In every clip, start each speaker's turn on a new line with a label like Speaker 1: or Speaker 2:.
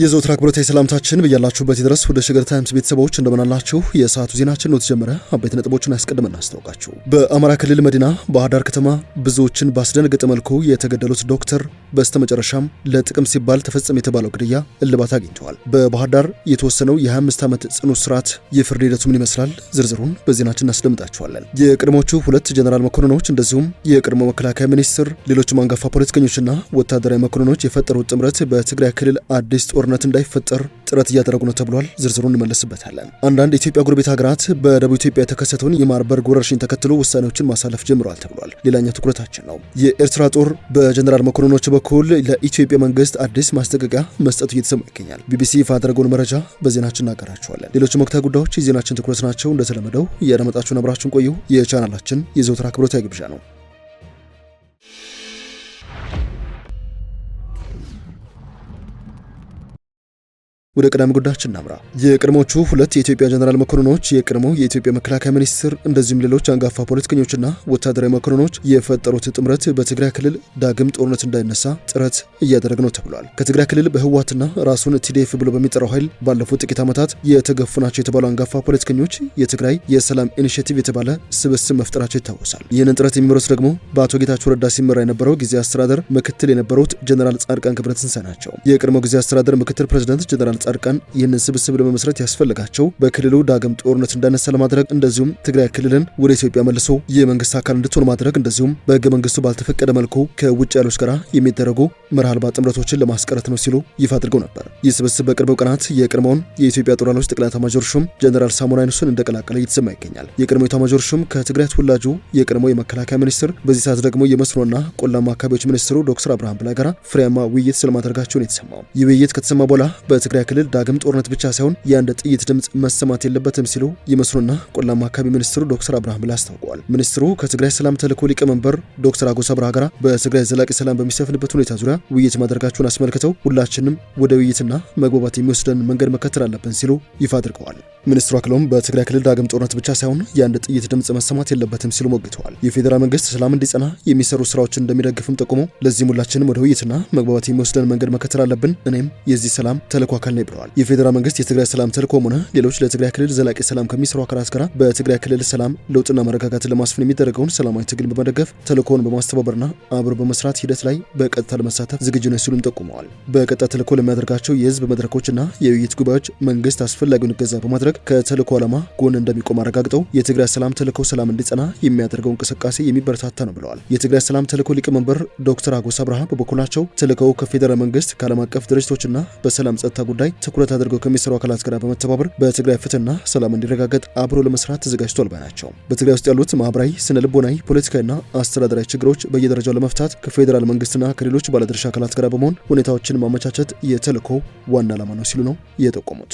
Speaker 1: የዘወትር አክብሮታዊ ሰላምታችን በያላችሁበት ይድረስ። ወደ ሸገር ታይምስ ቤተሰቦች እንደምናላችሁ የሰዓቱ ዜናችን ነው ተጀመረ። አበይት ነጥቦችን አስቀድመን እናስታውቃችሁ። በአማራ ክልል መዲና ባህር ዳር ከተማ ብዙዎችን ባስደነገጠ መልኩ የተገደሉት ዶክተር በስተመጨረሻም ለጥቅም ሲባል ተፈጸመ የተባለው ግድያ እልባት አግኝተዋል። በባህር ዳር የተወሰነው የ25 ዓመት ጽኑ እስራት የፍርድ ሂደቱ ምን ይመስላል? ዝርዝሩን በዜናችን እናስደምጣችኋለን። የቀድሞቹ ሁለት ጀነራል መኮንኖች እንደዚሁም የቀድሞ መከላከያ ሚኒስትር ሌሎችም አንጋፋ ፖለቲከኞችና ወታደራዊ መኮንኖች የፈጠሩት ጥምረት በትግራይ ክልል አዲስ ጦርነት እንዳይፈጠር ጥረት እያደረጉ ነው ተብሏል። ዝርዝሩን እንመለስበታለን። አንዳንድ የኢትዮጵያ ጎረቤት ሀገራት በደቡብ ኢትዮጵያ የተከሰተውን የማርበርግ ወረርሽኝ ተከትሎ ውሳኔዎችን ማሳለፍ ጀምረዋል ተብሏል። ሌላኛው ትኩረታችን ነው። የኤርትራ ጦር በጀነራል መኮንኖች በኩል ለኢትዮጵያ መንግስት አዲስ ማስጠንቀቂያ መስጠቱ እየተሰማ ይገኛል። ቢቢሲ ይፋ ያደረገውን መረጃ በዜናችን እናቀራችኋለን። ሌሎችም ወቅታዊ ጉዳዮች የዜናችን ትኩረት ናቸው። እንደተለመደው እያደመጣችሁን አብራችሁን ቆዩ። የቻናላችን የዘወትር አክብሮታዊ ግብዣ ነው። ወደ ቀዳሚ ጉዳያችን እናምራ። የቀድሞቹ ሁለት የኢትዮጵያ ጀነራል መኮንኖች የቀድሞ የኢትዮጵያ መከላከያ ሚኒስትር እንደዚሁም ሌሎች አንጋፋ ፖለቲከኞችና ወታደራዊ መኮንኖች የፈጠሩት ጥምረት በትግራይ ክልል ዳግም ጦርነት እንዳይነሳ ጥረት እያደረገ ነው ተብሏል። ከትግራይ ክልል በህወሓትና ራሱን ቲዲኤፍ ብሎ በሚጠራው ኃይል ባለፉት ጥቂት ዓመታት የተገፉ ናቸው የተባሉ አንጋፋ ፖለቲከኞች የትግራይ የሰላም ኢኒሼቲቭ የተባለ ስብስብ መፍጠራቸው ይታወሳል። ይህንን ጥረት የሚመሩት ደግሞ በአቶ ጌታቸው ረዳ ሲመራ የነበረው ጊዜያዊ አስተዳደር ምክትል የነበሩት ጀነራል ጻድቃን ገብረትንሳኤ ናቸው። የቀድሞ ጊዜያዊ አስተዳደር ምክትል ፕሬዝዳንት ጀነራል ጻድቃን ይህንን ስብስብ ለመመስረት ያስፈልጋቸው በክልሉ ዳግም ጦርነት እንዳይነሳ ለማድረግ እንደዚሁም ትግራይ ክልልን ወደ ኢትዮጵያ መልሶ የመንግስት አካል እንድትሆን ማድረግ እንደዚሁም በህገ መንግስቱ ባልተፈቀደ መልኩ ከውጭ ያሉት ጋር የሚደረጉ መርህ አልባ ጥምረቶችን ለማስቀረት ነው ሲሉ ይፋ አድርገው ነበር። ይህ ስብስብ በቅርብ ቀናት የቀድሞውን የኢትዮጵያ ጦር ኃይሎች ጠቅላይ ኤታማዦር ሹም ጀነራል ሳሞራ የኑስን እንደቀላቀለ እየተሰማ ይገኛል። የቀድሞ ኤታማዦር ሹም ከትግራይ ተወላጁ የቀድሞ የመከላከያ ሚኒስትር በዚህ ሰዓት ደግሞ የመስኖና ቆላማ አካባቢዎች ሚኒስትሩ ዶክተር አብርሃም በላይ ጋር ፍሬያማ ውይይት ስለማድረጋቸውን የተሰማው። ይህ ውይይት ከተሰማ በኋላ በትግራይ ክልል ዳግም ጦርነት ብቻ ሳይሆን የአንድ ጥይት ድምጽ መሰማት የለበትም ሲሉ የመስኖና ቆላማ አካባቢ ሚኒስትሩ ዶክተር አብርሃም በላይ አስታውቀዋል። ሚኒስትሩ ከትግራይ ሰላም ተልዕኮ ሊቀመንበር ዶክተር አጎስ አብርሃ ጋር በትግራይ ዘላቂ ሰላም በሚሰፍንበት ሁኔታ ዙሪያ ውይይት ማድረጋቸውን አስመልክተው ሁላችንም ወደ ውይይትና መግባባት የሚወስደን መንገድ መከተል አለብን ሲሉ ይፋ አድርገዋል። ሚኒስትሩ አክለውም በትግራይ ክልል ዳግም ጦርነት ብቻ ሳይሆን የአንድ ጥይት ድምጽ መሰማት የለበትም ሲሉ ሞግተዋል። የፌዴራል መንግስት ሰላም እንዲጸና የሚሰሩ ስራዎችን እንደሚደግፍም ጠቁመው ለዚህም ሁላችንም ወደ ውይይትና መግባባት የሚወስደን መንገድ መከተል አለብን፣ እኔም የዚህ ሰላም ተልዕኮ አካል ነኝ ብለዋል። የፌዴራል መንግስት የትግራይ ሰላም ተልዕኮም ሆነ ሌሎች ለትግራይ ክልል ዘላቂ ሰላም ከሚሰሩ አካላት ጋር በትግራይ ክልል ሰላም ለውጥና መረጋጋትን ለማስፈን የሚደረገውን ሰላማዊ ትግል በመደገፍ ተልዕኮውን በማስተባበርና አብሮ በመስራት ሂደት ላይ በቀጥታ ለመሳተፍ ዝግጁ ነው ሲሉም ጠቁመዋል። በቀጥታ ተልዕኮ ለሚያደርጋቸው የህዝብ መድረኮችና የውይይት ጉባኤዎች መንግስት አስፈላጊውን እገዛ በማድረግ ከተልዕኮ ዓላማ ጎን እንደሚቆም አረጋግጠው የትግራይ ሰላም ተልዕኮ ሰላም እንዲጸና የሚያደርገው እንቅስቃሴ የሚበረታታ ነው ብለዋል። የትግራይ ሰላም ተልዕኮ ሊቀመንበር ዶክተር አጎስ አብርሃ በበኩላቸው ተልዕኮው ከፌዴራል መንግስት ከዓለም አቀፍ ድርጅቶችና በሰላም ጸጥታ ጉዳይ ትኩረት አድርገው ከሚሰሩ አካላት ጋር በመተባበር በትግራይ ፍትህና ሰላም እንዲረጋገጥ አብሮ ለመስራት ተዘጋጅቷል ባይ ናቸው። በትግራይ ውስጥ ያሉት ማህበራዊ፣ ስነ ልቦናዊ፣ ፖለቲካዊና አስተዳደራዊ ችግሮች በየደረጃው ለመፍታት ከፌዴራል መንግስትና ከሌሎች ባለድርሻ አካላት ጋር በመሆን ሁኔታዎችን ማመቻቸት የተልዕኮው ዋና ዓላማ ነው ሲሉ ነው የጠቆሙት።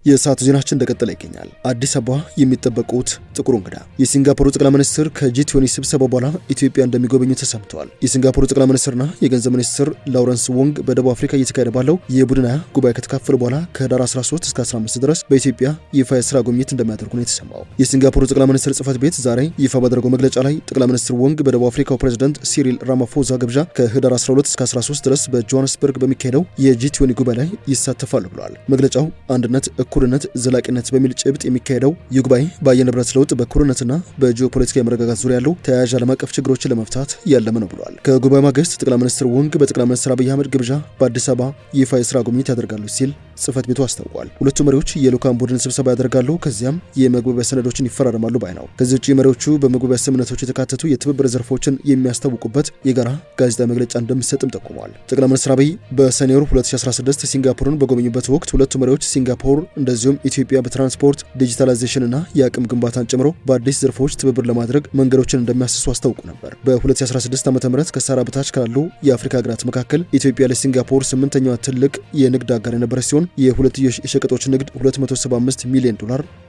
Speaker 1: የሰዓቱ ዜናችን እንደቀጠለ ይገኛል። አዲስ አበባ የሚጠበቁት ጥቁር እንግዳ የሲንጋፖሩ ጠቅላይ ሚኒስትር ከጂ20 ስብሰባ በኋላ ኢትዮጵያ እንደሚጎበኙ ተሰምተዋል። የሲንጋፖሩ ጠቅላይ ሚኒስትርና የገንዘብ ሚኒስትር ላውረንስ ወንግ በደቡብ አፍሪካ እየተካሄደ ባለው የቡድን 20 ጉባኤ ከተካፈሉ በኋላ ከህዳር 13 እስከ 15 ድረስ በኢትዮጵያ ይፋ የስራ ጉብኝት እንደሚያደርጉ ነው የተሰማው። የሲንጋፖሩ ጠቅላይ ሚኒስትር ጽህፈት ቤት ዛሬ ይፋ ባደረገው መግለጫ ላይ ጠቅላይ ሚኒስትር ወንግ በደቡብ አፍሪካው ፕሬዝዳንት ሲሪል ራማፎዛ ግብዣ ከህዳር 12 እስከ 13 ድረስ በጆሃንስበርግ በሚካሄደው የጂ20 ጉባኤ ላይ ይሳተፋሉ ብለዋል። መግለጫው አንድነት እኩልነት ዘላቂነት በሚል ጭብጥ የሚካሄደው ይህ ጉባኤ በአየር ንብረት ለውጥ በኩርነትና በጂኦፖለቲካዊ መረጋጋት ዙሪያ ያሉ ተያያዥ ዓለም አቀፍ ችግሮችን ለመፍታት ያለመ ነው ብለዋል። ከጉባኤ ማግስት ጠቅላይ ሚኒስትር ወንግ በጠቅላይ ሚኒስትር አብይ አህመድ ግብዣ በአዲስ አበባ ይፋ የስራ ጉብኝት ያደርጋሉ ሲል ጽህፈት ቤቱ አስታውቋል። ሁለቱ መሪዎች የልዑካን ቡድን ስብሰባ ያደርጋሉ፣ ከዚያም የመግባቢያ ሰነዶችን ይፈራረማሉ ባይ ነው። ከዚህ ውጭ መሪዎቹ በመግባቢያ ስምምነቶች የተካተቱ የትብብር ዘርፎችን የሚያስታውቁበት የጋራ ጋዜጣዊ መግለጫ እንደሚሰጥም ጠቁመዋል። ጠቅላይ ሚኒስትር አብይ በሰኔ ወር 2016 ሲንጋፖርን በጎበኙበት ወቅት ሁለቱ መሪዎች ሲንጋፖር እንደዚሁም ኢትዮጵያ በትራንስፖርት ዲጂታላይዜሽንና የአቅም ግንባታን ጨምሮ በአዲስ ዘርፎች ትብብር ለማድረግ መንገዶችን እንደሚያስሱ አስታውቁ ነበር። በ2016 ዓ.ም ከሳህራ በታች ካሉ የአፍሪካ ሀገራት መካከል ኢትዮጵያ ለሲንጋፖር 8ኛዋ ትልቅ የንግድ አጋር የነበረች ሲሆን ሲሆን የሁለትዮሽ የሸቀጦች ንግድ $275 ሚሊዮን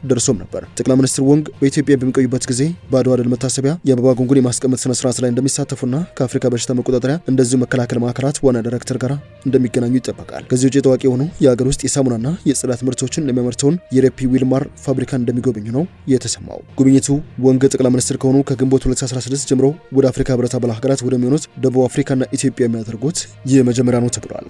Speaker 1: ደርሶም ነበር። ጠቅላይ ሚኒስትር ወንግ በኢትዮጵያ በሚቆዩበት ጊዜ በአድዋ ድል መታሰቢያ የአበባ ጉንጉን የማስቀመጥ ስነ ስርዓት ላይ እንደሚሳተፉና ከአፍሪካ በሽታ መቆጣጠሪያ እንደዚሁ መከላከል ማዕከላት ዋና ዳይሬክተር ጋር እንደሚገናኙ ይጠበቃል። ከዚህ ውጭ ታዋቂ የሆኑ የሀገር ውስጥ የሳሙናና የጽዳት ምርቶችን የሚያመርተውን የሬፒ ዊልማር ፋብሪካን እንደሚጎበኙ ነው የተሰማው። ጉብኝቱ ወንግ ጠቅላይ ሚኒስትር ከሆኑ ከግንቦት 2016 ጀምሮ ወደ አፍሪካ ህብረት አባል ሀገራት ወደሚሆኑት ደቡብ አፍሪካና ኢትዮጵያ የሚያደርጉት የመጀመሪያ ነው ተብሏል።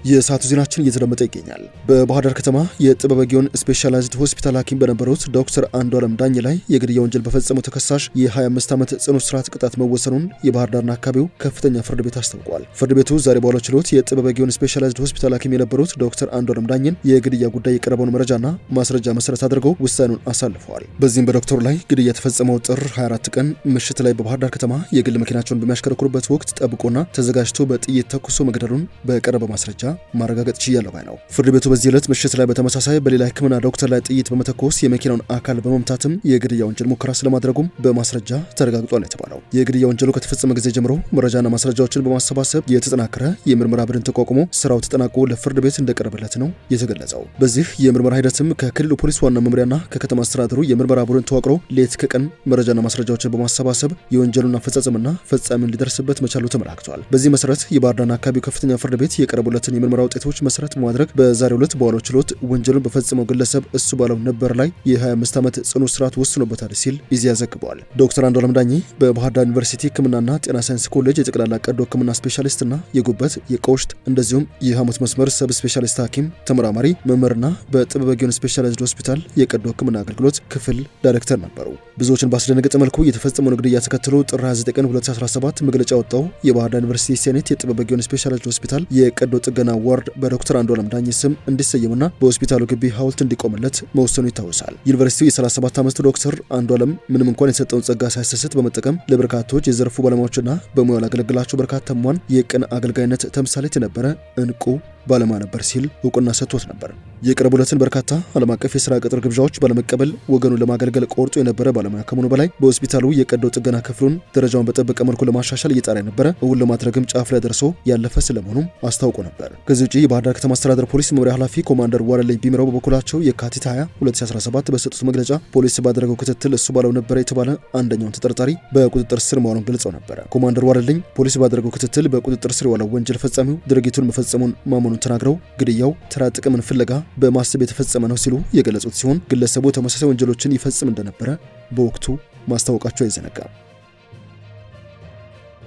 Speaker 1: የሰዓቱ ዜናችን እየተደመጠ ይገኛል። በባህር ዳር ከተማ የጥበበ ጊዮን ስፔሻላይዝድ ሆስፒታል ሐኪም በነበሩት ዶክተር አንዱዓለም ዳኜ ላይ የግድያ ወንጀል በፈጸመው ተከሳሽ የ25 ዓመት ጽኑ እስራት ቅጣት መወሰኑን የባህር ዳርና አካባቢው ከፍተኛ ፍርድ ቤት አስታውቋል። ፍርድ ቤቱ ዛሬ በዋለው ችሎት የጥበበ ጊዮን ስፔሻላይዝድ ሆስፒታል ሐኪም የነበሩት ዶክተር አንዱዓለም ዳኜን የግድያ ጉዳይ የቀረበውን መረጃና ማስረጃ መሰረት አድርገው ውሳኔውን አሳልፈዋል። በዚህም በዶክተሩ ላይ ግድያ የተፈጸመው ጥር 24 ቀን ምሽት ላይ በባህር ዳር ከተማ የግል መኪናቸውን በሚያሽከረክሩበት ወቅት ጠብቆና ተዘጋጅቶ በጥይት ተኩሶ መግደሉን በቀረበ ማስረጃ ማረጋገጥ ችያለሁ ባይ ነው። ፍርድ ቤቱ በዚህ ዕለት ምሽት ላይ በተመሳሳይ በሌላ ሕክምና ዶክተር ላይ ጥይት በመተኮስ የመኪናውን አካል በመምታትም የግድያ ወንጀል ሙከራ ስለማድረጉም በማስረጃ ተረጋግጧል የተባለው የግድያ ወንጀሉ ከተፈጸመ ጊዜ ጀምሮ መረጃና ማስረጃዎችን በማሰባሰብ የተጠናከረ የምርመራ ቡድን ተቋቁሞ ስራው ተጠናቆ ለፍርድ ቤት እንደቀረበለት ነው የተገለጸው። በዚህ የምርመራ ሂደትም ከክልሉ ፖሊስ ዋና መምሪያና ከከተማ አስተዳደሩ የምርመራ ቡድን ተዋቅሮ ሌት ከቀን መረጃና ማስረጃዎችን በማሰባሰብ የወንጀሉን አፈጻጸምና ፈጻሚውን ሊደርስበት መቻሉ ተመላክቷል። በዚህ መሰረት የባህር ዳርና አካባቢው ከፍተኛ ፍርድ ቤት የቀረቡለትን የምርመራ ውጤቶች መሰረት በማድረግ በዛሬው ዕለት በዋለው ችሎት ወንጀሉን በፈጸመው ግለሰብ እሱ ባለው ነበር ላይ የ25 ዓመት ጽኑ እስራት ወስኖበታል ሲል ኢዜአ ዘግቧል። ዶክተር አንዱዓለም ዳኜ በባህር ዳር ዩኒቨርሲቲ ሕክምናና ጤና ሳይንስ ኮሌጅ የጠቅላላ ቀዶ ሕክምና ስፔሻሊስትና የጉበት የቆሽት እንደዚሁም የሐሞት መስመር ሰብ ስፔሻሊስት ሐኪም ተመራማሪ መምህርና በጥበበ ጊዮን ስፔሻላይዝድ ሆስፒታል የቀዶ ሕክምና አገልግሎት ክፍል ዳይሬክተር ነበሩ። ብዙዎችን ባስደነገጠ መልኩ የተፈጸመውን ግድያ ተከትሎ ጥር 29 ቀን 2017 መግለጫ ወጣው የባህር ዳር ዩኒቨርሲቲ ሴኔት የጥበበ ጊዮን ስፔሻላይዝድ ሆስፒታል የቀዶ ጥገና ዋርድ በዶክተር አንዱዓለም ዳኜ ስም እንዲሰየምና በሆስፒታሉ ግቢ ሐውልት እንዲቆምለት መወሰኑ ይታወሳል። ዩኒቨርሲቲው የ37 ዓመት ዶክተር አንዱዓለም ምንም እንኳን የሰጠውን ጸጋ ሳይሰስት በመጠቀም ለበርካቶች የዘርፉ ባለሙያዎችና በሙያው ላገለግላቸው በርካታ ሙያን የቅን አገልጋይነት ተምሳሌት የነበረ እንቁ ባለሙያ ነበር ሲል እውቅና ሰጥቶት ነበር። የቀረቡለትን በርካታ ዓለም አቀፍ የሥራ ቅጥር ግብዣዎች ባለመቀበል ወገኑን ለማገልገል ቆርጦ የነበረ ባለሙያ ከመሆኑ በላይ በሆስፒታሉ የቀዶ ጥገና ክፍሉን ደረጃውን በጠበቀ መልኩ ለማሻሻል እየጣረ የነበረ እውን ለማድረግም ጫፍ ላይ ደርሶ ያለፈ ስለመሆኑም አስታውቆ ነበር። ከዚህ ውጪ የባህር ዳር ከተማ አስተዳደር ፖሊስ መምሪያ ኃላፊ ኮማንደር ዋለልኝ ቢምረው በበኩላቸው የካቲት 20 2017 በሰጡት መግለጫ ፖሊስ ባደረገው ክትትል እሱ ባለው ነበረ የተባለ አንደኛውን ተጠርጣሪ በቁጥጥር ስር መዋሉን ገልጸው ነበር። ኮማንደር ዋለልኝ ፖሊስ ባደረገው ክትትል በቁጥጥር ስር የዋለው ወንጀል ፈጻሚው ድርጊቱን መፈጸሙን ማመኑን ተናግረው ግድያው ተራ ጥቅምን ፍለጋ በማሰብ የተፈጸመ ነው ሲሉ የገለጹት ሲሆን ግለሰቡ ተመሳሳይ ወንጀሎችን ይፈጽም እንደነበረ በወቅቱ ማስታወቃቸው አይዘነጋም።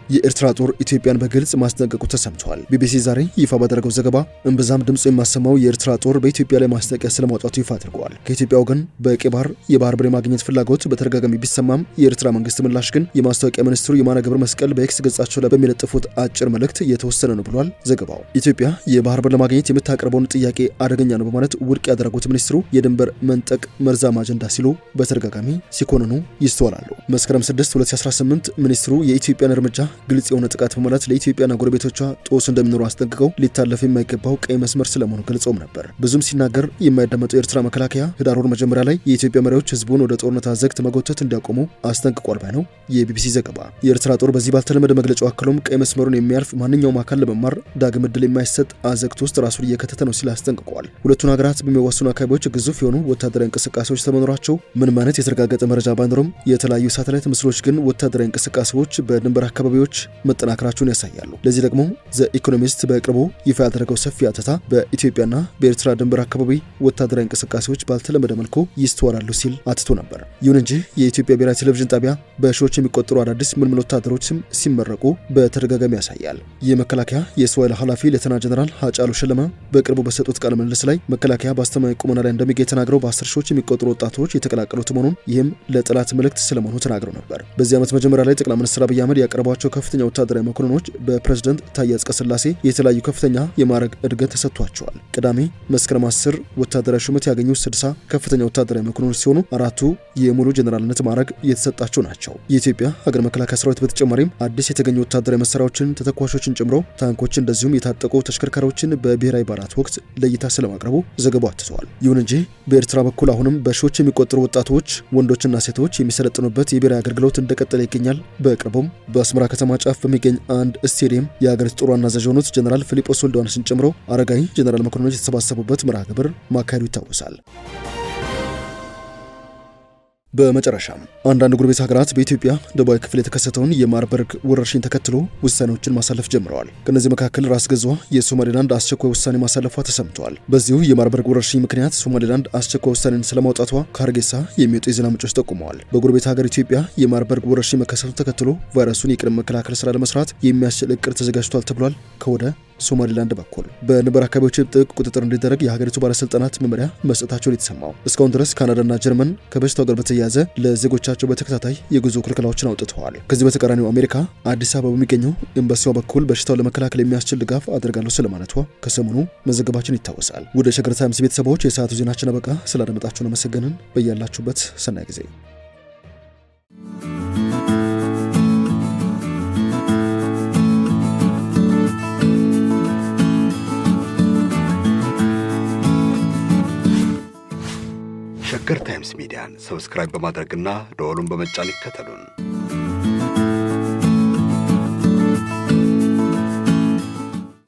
Speaker 1: የኤርትራ ጦር ኢትዮጵያን በግልጽ ማስጠንቀቁ ተሰምቷል። ቢቢሲ ዛሬ ይፋ ባደረገው ዘገባ እምብዛም ድምፁ የማሰማው የኤርትራ ጦር በኢትዮጵያ ላይ ማስጠንቀቂያ ስለማውጣቱ ይፋ አድርገዋል። ከኢትዮጵያ ወገን በቀይ ባህር የባህር በር ማግኘት ፍላጎት በተደጋጋሚ ቢሰማም የኤርትራ መንግስት ምላሽ ግን የማስታወቂያ ሚኒስትሩ የማነ ገብረ መስቀል በኤክስ ገጻቸው ላይ በሚለጥፉት አጭር መልእክት የተወሰነ ነው ብሏል ዘገባው። ኢትዮጵያ የባህር በር ለማግኘት የምታቀርበውን ጥያቄ አደገኛ ነው በማለት ውድቅ ያደረጉት ሚኒስትሩ የድንበር መንጠቅ መርዛማ አጀንዳ ሲሉ በተደጋጋሚ ሲኮንኑ ይስተዋላሉ። መስከረም 6 2018 ሚኒስትሩ የኢትዮጵያን እርምጃ ግልጽ የሆነ ጥቃት በማለት ለኢትዮጵያና ጎረቤቶቿ ጦስ እንደሚኖሩ አስጠንቅቀው ሊታለፍ የማይገባው ቀይ መስመር ስለመሆኑ ገልጸውም ነበር። ብዙም ሲናገር የማይደመጠው የኤርትራ መከላከያ ህዳር ወር መጀመሪያ ላይ የኢትዮጵያ መሪዎች ህዝቡን ወደ ጦርነት አዘግት መጎተት እንዲያቆሙ አስጠንቅቋል ባይ ነው የቢቢሲ ዘገባ። የኤርትራ ጦር በዚህ ባልተለመደ መግለጫው አክሎም ቀይ መስመሩን የሚያልፍ ማንኛውም አካል ለመማር ዳግም ዕድል የማይሰጥ አዘግት ውስጥ ራሱን እየከተተ ነው ሲል አስጠንቅቋል። ሁለቱን ሀገራት በሚዋሰኑ አካባቢዎች ግዙፍ የሆኑ ወታደራዊ እንቅስቃሴዎች ስለመኖራቸው ምንም አይነት የተረጋገጠ መረጃ ባይኖርም የተለያዩ ሳተላይት ምስሎች ግን ወታደራዊ እንቅስቃሴዎች በድንበር አካባቢዎች መጠናከራቸውን ያሳያሉ። ለዚህ ደግሞ ዘ ኢኮኖሚስት በቅርቡ ይፋ ያደረገው ሰፊ አተታ በኢትዮጵያና በኤርትራ ድንበር አካባቢ ወታደራዊ እንቅስቃሴዎች ባልተለመደ መልኩ ይስተዋላሉ ሲል አትቶ ነበር። ይሁን እንጂ የኢትዮጵያ ብሔራዊ ቴሌቪዥን ጣቢያ በሺዎች የሚቆጠሩ አዳዲስ ምልምል ወታደሮችም ሲመረቁ በተደጋጋሚ ያሳያል። የመከላከያ የሰው ኃይል ኃላፊ ሌተና ጀነራል ሃጫሉ ሸለማ በቅርቡ በሰጡት ቃለ ምልልስ ላይ መከላከያ በአስተማማኝ ቁመና ላይ እንደሚገኝ ተናግረው በ10 ሺዎች የሚቆጠሩ ወጣቶች የተቀላቀሉት መሆኑን ይህም ለጠላት መልእክት ስለመሆኑ ተናግረው ነበር። በዚህ ዓመት መጀመሪያ ላይ ጠቅላይ ሚኒስትር አብይ አህመድ ያቀረቧቸው ከፍተኛ ወታደራዊ መኮንኖች በፕሬዝዳንት ታዬ አጽቀሥላሴ የተለያዩ ከፍተኛ የማዕረግ እድገት ተሰጥቷቸዋል። ቅዳሜ መስከረም 10 ወታደራዊ ሹመት ያገኙ 60 ከፍተኛ ወታደራዊ መኮንኖች ሲሆኑ 4ቱ የሙሉ ጀነራልነት ማዕረግ የተሰጣቸው ናቸው። የኢትዮጵያ ሀገር መከላከያ ሰራዊት በተጨማሪም አዲስ የተገኙ ወታደራዊ መሳሪያዎችን፣ ተተኳሾችን ጨምሮ ታንኮችን እንደዚሁም የታጠቁ ተሽከርካሪዎችን በብሔራዊ በዓላት ወቅት ለእይታ ስለማቅረቡ ዘገባው አትተዋል። ይሁን እንጂ በኤርትራ በኩል አሁንም በሺዎች የሚቆጠሩ ወጣቶች ወንዶችና ሴቶች የሚሰለጥኑበት የብሔራዊ አገልግሎት እንደቀጠለ ይገኛል። በቅርቡም በአስመራ ከተማ ከተማ ጫፍ በሚገኝ አንድ ስቴዲየም የሀገሪቱ ጦር ዋና አዛዥ የሆኑት ጀነራል ፊሊጶስ ወልደዮሐንስን ጨምሮ አረጋዊ ጀነራል መኮንኖች የተሰባሰቡበት መርሃ ግብር ማካሄዱ ይታወሳል። በመጨረሻም አንዳንድ ጎረቤት ሀገራት በኢትዮጵያ ደቡባዊ ክፍል የተከሰተውን የማርበርግ ወረርሽኝ ተከትሎ ውሳኔዎችን ማሳለፍ ጀምረዋል። ከነዚህ መካከል ራስ ገዟ የሶማሌላንድ አስቸኳይ ውሳኔ ማሳለፏ ተሰምቷል። በዚሁ የማርበርግ ወረርሽኝ ምክንያት ሶማሌላንድ አስቸኳይ ውሳኔን ስለማውጣቷ ከሀርጌሳ የሚወጡ የዜና ምንጮች ጠቁመዋል። በጎረቤት ሀገር ኢትዮጵያ የማርበርግ ወረርሽኝ መከሰቱን ተከትሎ ቫይረሱን የቅድመ መከላከል ስራ ለመስራት የሚያስችል እቅድ ተዘጋጅቷል ተብሏል። ከወደ ሶማሌላንድ በኩል በንበር አካባቢዎች ጥብቅ ቁጥጥር እንዲደረግ የሀገሪቱ ባለስልጣናት መመሪያ መስጠታቸውን የተሰማው። እስካሁን ድረስ ካናዳና ጀርመን ከበሽታው ጋር በተያያዘ ለዜጎቻቸው በተከታታይ የጉዞ ክልከላዎችን አውጥተዋል። ከዚህ በተቃራኒው አሜሪካ አዲስ አበባ በሚገኘው ኤምባሲዋ በኩል በሽታውን ለመከላከል የሚያስችል ድጋፍ አድርጋለሁ ስለማለቷ ከሰሞኑ መዘገባችን ይታወሳል። ወደ ሸገር ታይምስ ቤተሰቦች የሰዓቱ ዜናችን አበቃ። ስላደመጣችሁን አመሰገንን። በያላችሁበት ሰናይ ጊዜ።
Speaker 2: ሸገር ታይምስ ሚዲያን ሰብስክራይብ በማድረግና ደወሉን በመጫን ይከተሉን።